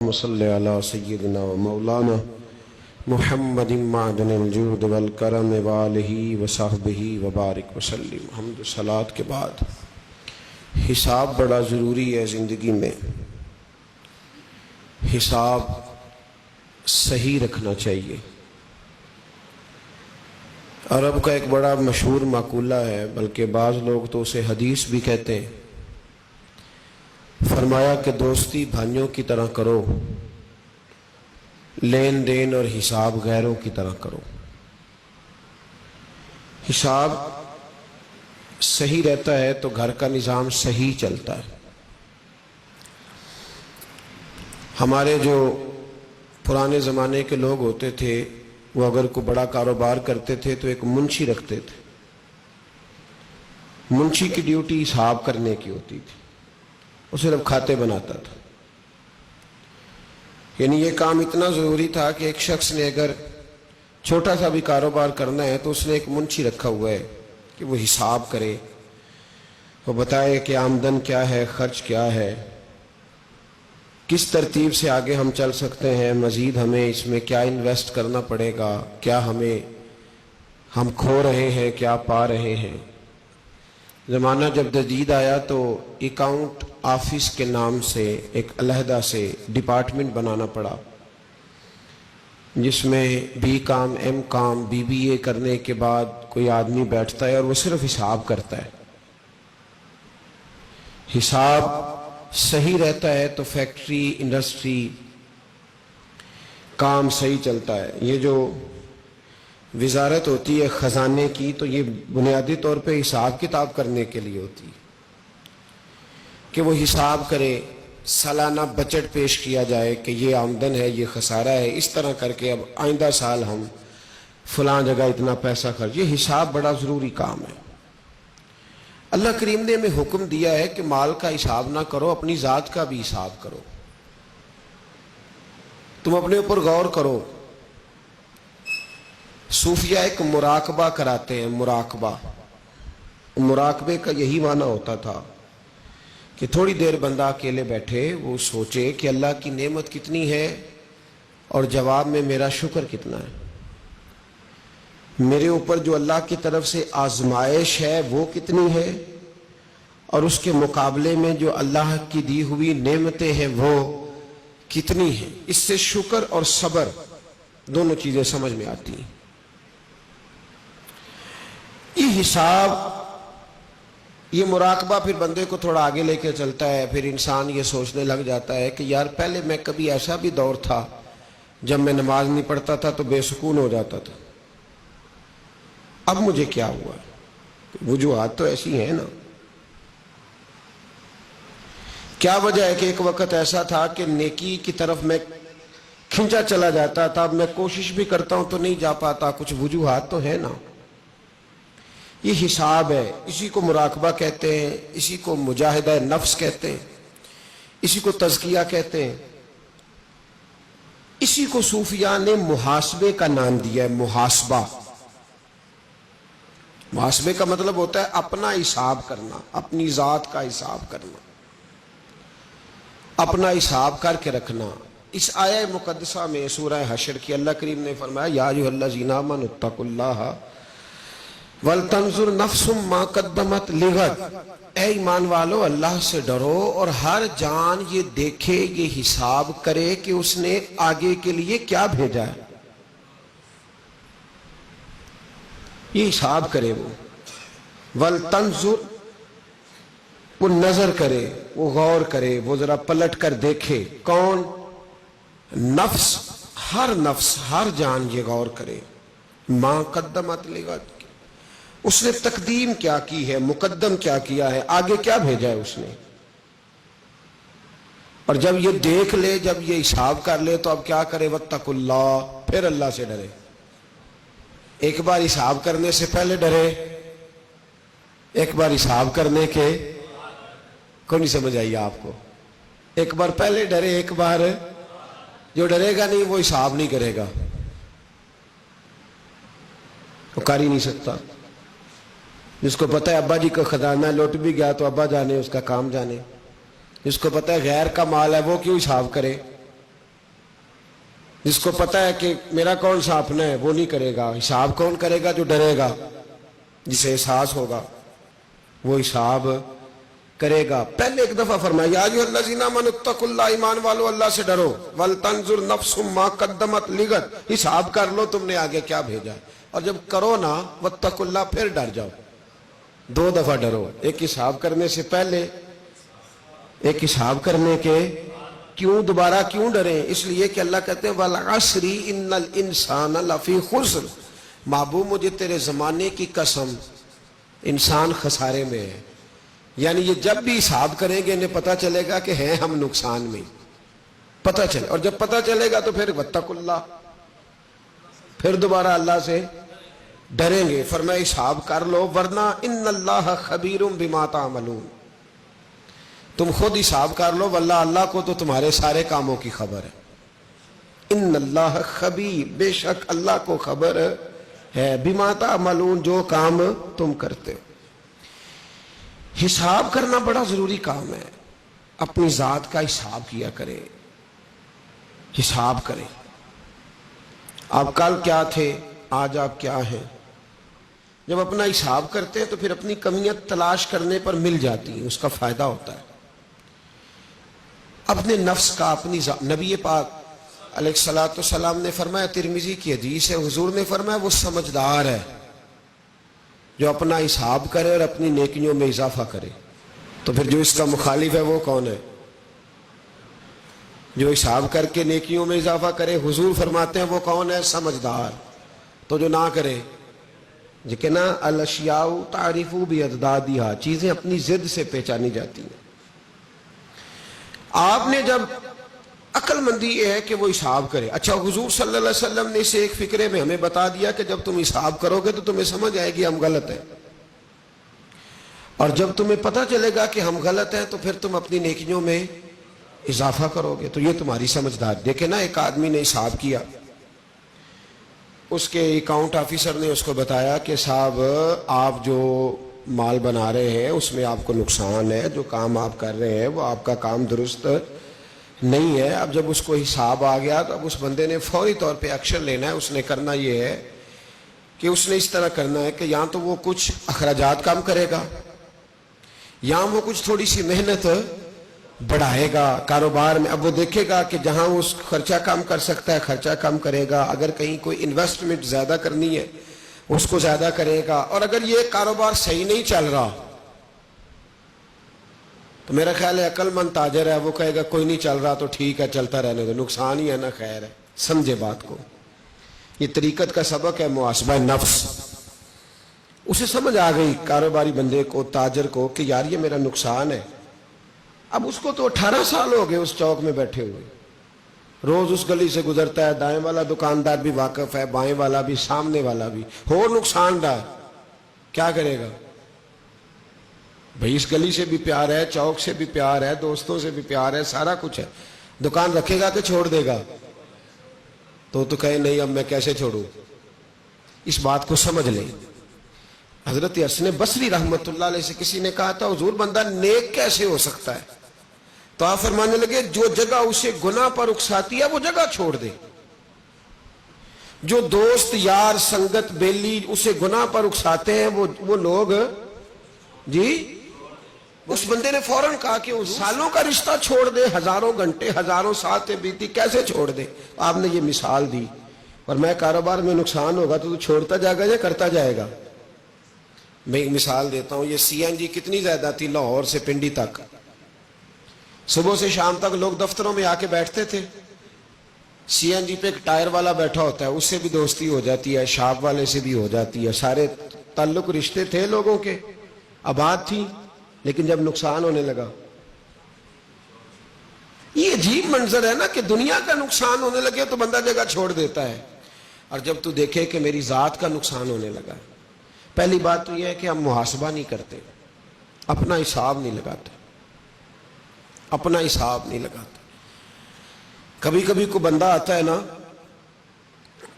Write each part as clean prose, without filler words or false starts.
اللهم صل على سيدنا ومولانا محمد معدن الجود والکرم وآلہ وصحبہ وبارک وسلم۔ حمد و صلاۃ کے بعد حساب بڑا ضروری ہے زندگی میں۔ حساب صحیح رکھنا چاہیے۔ عرب کا ایک بڑا مشہور مقولہ ہے، بلکہ بعض لوگ تو اسے حدیث بھی کہتے ہیں۔ فرمایا کہ دوستی بھائیوں کی طرح کرو، لین دین اور حساب غیروں کی طرح کرو۔ حساب صحیح رہتا ہے تو گھر کا نظام صحیح چلتا ہے۔ ہمارے جو پرانے زمانے کے لوگ ہوتے تھے وہ اگر کوئی بڑا کاروبار کرتے تھے تو ایک منشی رکھتے تھے۔ منشی کی ڈیوٹی حساب کرنے کی ہوتی تھی، وہ صرف کھاتے بناتا تھا۔ یعنی یہ کام اتنا ضروری تھا کہ ایک شخص نے اگر چھوٹا سا بھی کاروبار کرنا ہے تو اس نے ایک منشی رکھا ہوا ہے کہ وہ حساب کرے، وہ بتائے کہ آمدن کیا ہے، خرچ کیا ہے، کس ترتیب سے آگے ہم چل سکتے ہیں، مزید ہمیں اس میں کیا انویسٹ کرنا پڑے گا، کیا ہم کھو رہے ہیں، کیا پا رہے ہیں۔ زمانہ جب جدید آیا تو اکاؤنٹ آفس کے نام سے ایک علیحدہ سے ڈپارٹمنٹ بنانا پڑا، جس میں B com, M com, B B A کرنے کے بعد کوئی آدمی بیٹھتا ہے اور وہ صرف حساب کرتا ہے۔ حساب صحیح رہتا ہے تو فیکٹری، انڈسٹری، کام صحیح چلتا ہے۔ یہ جو وزارت ہوتی ہے خزانے کی تو یہ بنیادی طور پہ حساب کتاب کرنے کے لیے ہوتی ہے کہ وہ حساب کرے، سالانہ بجٹ پیش کیا جائے کہ یہ آمدن ہے، یہ خسارہ ہے، اس طرح کر کے اب آئندہ سال ہم فلاں جگہ اتنا پیسہ خرچ۔ یہ حساب بڑا ضروری کام ہے۔ اللہ کریم نے ہمیں حکم دیا ہے کہ مال کا حساب نہ کرو، اپنی ذات کا بھی حساب کرو۔ تم اپنے اوپر غور کرو۔ صوفیہ ایک مراقبہ کراتے ہیں، مراقبے کا یہی معنی ہوتا تھا کہ تھوڑی دیر بندہ اکیلے بیٹھے، وہ سوچے کہ اللہ کی نعمت کتنی ہے اور جواب میں میرا شکر کتنا ہے، میرے اوپر جو اللہ کی طرف سے آزمائش ہے وہ کتنی ہے، اور اس کے مقابلے میں جو اللہ کی دی ہوئی نعمتیں ہیں وہ کتنی ہیں۔ اس سے شکر اور صبر دونوں چیزیں سمجھ میں آتی ہیں۔ یہ حساب، یہ مراقبہ پھر بندے کو تھوڑا آگے لے کے چلتا ہے۔ پھر انسان یہ سوچنے لگ جاتا ہے کہ یار پہلے میں کبھی ایسا بھی دور تھا جب میں نماز نہیں پڑھتا تھا تو بے سکون ہو جاتا تھا، اب مجھے کیا ہوا؟ وجوہات تو ایسی ہیں نا۔ کیا وجہ ہے کہ ایک وقت ایسا تھا کہ نیکی کی طرف میں کھنچا چلا جاتا تھا، اب میں کوشش بھی کرتا ہوں تو نہیں جا پاتا، کچھ وجوہات تو ہے نا۔ یہ حساب ہے، اسی کو مراقبہ کہتے ہیں، اسی کو مجاہدہ نفس کہتے ہیں، اسی کو تزکیہ کہتے ہیں، اسی کو صوفیاء نے محاسبے کا نام دیا ہے۔ محاسبے کا مطلب ہوتا ہے اپنا حساب کرنا، اپنی ذات کا حساب کرنا، اپنا حساب کر کے رکھنا۔ اس آیہ مقدسہ میں سورہ حشر کی اللہ کریم نے فرمایا یا ایھا الذین آمنوا اتقوا اللہ وَلْتَنْظُرْ نَفْسٌ مَا قَدَّمَتْ لِغَدٍ، اے ایمان والو اللہ سے ڈرو اور ہر جان یہ دیکھے، یہ حساب کرے کہ اس نے آگے کے لیے کیا بھیجا ہے۔ یہ حساب کرے، وہ وَلْتَنْظُرْ، وہ نظر کرے، وہ غور کرے، وہ ذرا پلٹ کر دیکھے۔ کون؟ نفس، ہر جان یہ غور کرے۔ مَا قَدَّمَتْ لِغَدٍ، اس نے تقدیم کیا کی ہے، مقدم کیا کیا ہے، آگے کیا بھیجا ہے اس نے۔ اور جب یہ دیکھ لے، جب یہ حساب کر لے تو اب کیا کرے؟ وَاتَّقُوا اللَّهَ، پھر اللہ سے ڈرے۔ ایک بار حساب کرنے سے پہلے ڈرے، ایک بار حساب کرنے کے کوئی نہیں سمجھ آئی آپ کو؟ ایک بار پہلے ڈرے، ایک بار جو ڈرے گا نہیں وہ حساب نہیں کرے گا، وہ کر ہی نہیں سکتا۔ جس کو پتہ ہے ابا جی کا خزانہ لوٹ بھی گیا تو ابا جانے، اس کا کام جانے۔ جس کو پتہ ہے غیر کا مال ہے وہ کیوں حساب کرے؟ جس کو پتا ہے کہ میرا کون سا اپنا ہے وہ نہیں کرے گا. حساب کون کرے گا؟ جو ڈرے گا، جسے احساس ہوگا وہ حساب کرے گا. پہلے ایک دفعہ فرمایا یا ایھا الذین آمنوا اتقوا اللہ، ایمان والو اللہ سے ڈرو. ولتنظر نفس ما قدمت لغد، حساب کر لو تم نے آگے کیا بھیجا ہے. اور جب کرو نا واتقوا اللہ، پھر ڈر جاؤ. 2 دفعہ ڈرو، ایک حساب کرنے سے پہلے، ایک حساب کرنے کے. کیوں دوبارہ کیوں ڈریں؟ اس لیے کہ اللہ کہتے ہیں والعصر ان الانسان لفی خسر، محبوب مجھے تیرے زمانے کی قسم انسان خسارے میں ہے. یعنی یہ جب بھی حساب کریں گے انہیں پتہ چلے گا کہ ہیں ہم نقصان میں، پتہ چلے. اور جب پتہ چلے گا تو پھر واتقوا اللہ، پھر دوبارہ اللہ سے ڈریں گے. فرمایا حساب کر لو ورنہ ان اللہ خبیر بما تعملون، تم خود حساب کر لو واللہ اللہ کو تو تمہارے سارے کاموں کی خبر ہے. ان اللہ خبیر، بے شک اللہ کو خبر ہے، بما تعملون، جو کام تم کرتے ہو. حساب کرنا بڑا ضروری کام ہے. اپنی ذات کا حساب کیا کرے، حساب کرے. آپ کل کیا تھے، آج آپ کیا ہیں. جب اپنا حساب کرتے ہیں تو پھر اپنی کمیاں تلاش کرنے پر مل جاتی ہیں، اس کا فائدہ ہوتا ہے. اپنے نفس کا، اپنی نبی پاک علیہ الصلوۃ والسلام نے فرمایا، ترمذی کی حدیث ہے، حضور نے فرمایا وہ سمجھدار ہے جو اپنا حساب کرے اور اپنی نیکیوں میں اضافہ کرے. تو پھر جو اس کا مخالف ہے وہ کون ہے؟ جو حساب کر کے نیکیوں میں اضافہ کرے. حضور فرماتے ہیں وہ کون ہے؟ سمجھدار. تو جو نہ کرے، جو کہ نا الاشیاء تعریف باضدادها، چیزیں اپنی ضد سے پہچانی جاتی ہیں. آپ نے جب عقل مندی یہ ہے کہ وہ حساب کرے. اچھا حضور صلی اللہ علیہ وسلم نے اسے ایک فکرے میں ہمیں بتا دیا کہ جب تم حساب کرو گے تو تمہیں سمجھ آئے گی ہم غلط ہیں، اور جب تمہیں پتہ چلے گا کہ ہم غلط ہیں تو پھر تم اپنی نیکیوں میں اضافہ کرو گے. تو یہ تمہاری سمجھدار. دیکھیں نا، ایک آدمی نے حساب کیا، اس کے اکاؤنٹ آفیسر نے اس کو بتایا کہ صاحب آپ جو مال بنا رہے ہیں اس میں آپ کو نقصان ہے، جو کام آپ کر رہے ہیں وہ آپ کا کام درست نہیں ہے. اب جب اس کو حساب آ گیا تو اب اس بندے نے فوری طور پہ ایکشن لینا ہے. اس نے کرنا یہ ہے کہ اس نے اس طرح کرنا ہے کہ یا تو وہ کچھ اخراجات کم کرے گا، یا وہ کچھ تھوڑی سی محنت بڑھائے گا کاروبار میں. اب وہ دیکھے گا کہ جہاں وہ خرچہ کم کر سکتا ہے خرچہ کم کرے گا، اگر کہیں کوئی انویسٹمنٹ زیادہ کرنی ہے اس کو زیادہ کرے گا. اور اگر یہ کاروبار صحیح نہیں چل رہا تو میرا خیال ہے عقل مند تاجر ہے وہ کہے گا کوئی نہیں چل رہا تو ٹھیک ہے چلتا رہنے دو، نقصان ہی ہے نا، خیر ہے. سمجھے بات کو. یہ طریقت کا سبق ہے محاسبہ نفس. اسے سمجھ آ گئی کاروباری بندے کو، تاجر کو، کہ یار یہ میرا نقصان ہے. اب اس کو تو 18 سال ہو گئے اس چوک میں بیٹھے ہوئے، روز اس گلی سے گزرتا ہے، دائیں والا دکاندار بھی واقف ہے، بائیں والا بھی، سامنے والا بھی، ہو نقصان دہ. کیا کرے گا بھئی؟ اس گلی سے بھی پیار ہے، چوک سے بھی پیار ہے، دوستوں سے بھی پیار ہے، سارا کچھ ہے. دکان رکھے گا کہ چھوڑ دے گا؟ تو کہے نہیں اب میں کیسے چھوڑوں. اس بات کو سمجھ لیں. حضرت حسن بصری رحمت اللہ علیہ سے کسی نے کہا تھا حضور بندہ نیک کیسے ہو سکتا ہے؟ تو آپ فرمانے لگے جو جگہ اسے گناہ پر اکساتی ہے وہ جگہ چھوڑ دے. جو دوست یار سنگت بیلی اسے گناہ پر اکساتے ہیں وہ لوگ، جی اس بندے نے فوراً کہا کہ سالوں کا رشتہ چھوڑ دے، ہزاروں گھنٹے ہزاروں ساتیں بیتی، کیسے چھوڑ دے؟ آپ نے یہ مثال دی. اور میں کاروبار میں نقصان ہوگا تو چھوڑتا جائے گا یا کرتا جائے گا؟ میں ایک مثال دیتا ہوں. یہ سی این جی کتنی زیادہ تھی لاہور سے پنڈی تک، صبح سے شام تک لوگ دفتروں میں آ کے بیٹھتے تھے. سی این جی پہ ایک ٹائر والا بیٹھا ہوتا ہے، اس سے بھی دوستی ہو جاتی ہے، شاپ والے سے بھی ہو جاتی ہے، سارے تعلق رشتے تھے لوگوں کے، آباد تھی. لیکن جب نقصان ہونے لگا، یہ عجیب منظر ہے نا کہ دنیا کا نقصان ہونے لگے تو بندہ جگہ چھوڑ دیتا ہے. اور جب تو دیکھے کہ میری ذات کا نقصان ہونے لگا، پہلی بات تو یہ ہے کہ ہم محاسبہ نہیں کرتے، اپنا حساب نہیں لگاتے، اپنا حساب نہیں لگاتے. کبھی کبھی کوئی بندہ آتا ہے نا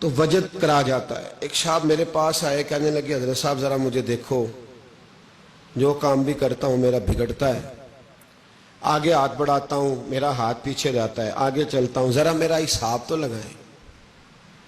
تو وجد کرا جاتا ہے. ایک صاحب میرے پاس آئے، کہنے لگے حضرت صاحب ذرا مجھے دیکھو، جو کام بھی کرتا ہوں میرا بگڑتا ہے، آگے ہاتھ بڑھاتا ہوں میرا ہاتھ پیچھے جاتا ہے، آگے چلتا ہوں، ذرا میرا حساب تو لگائیں.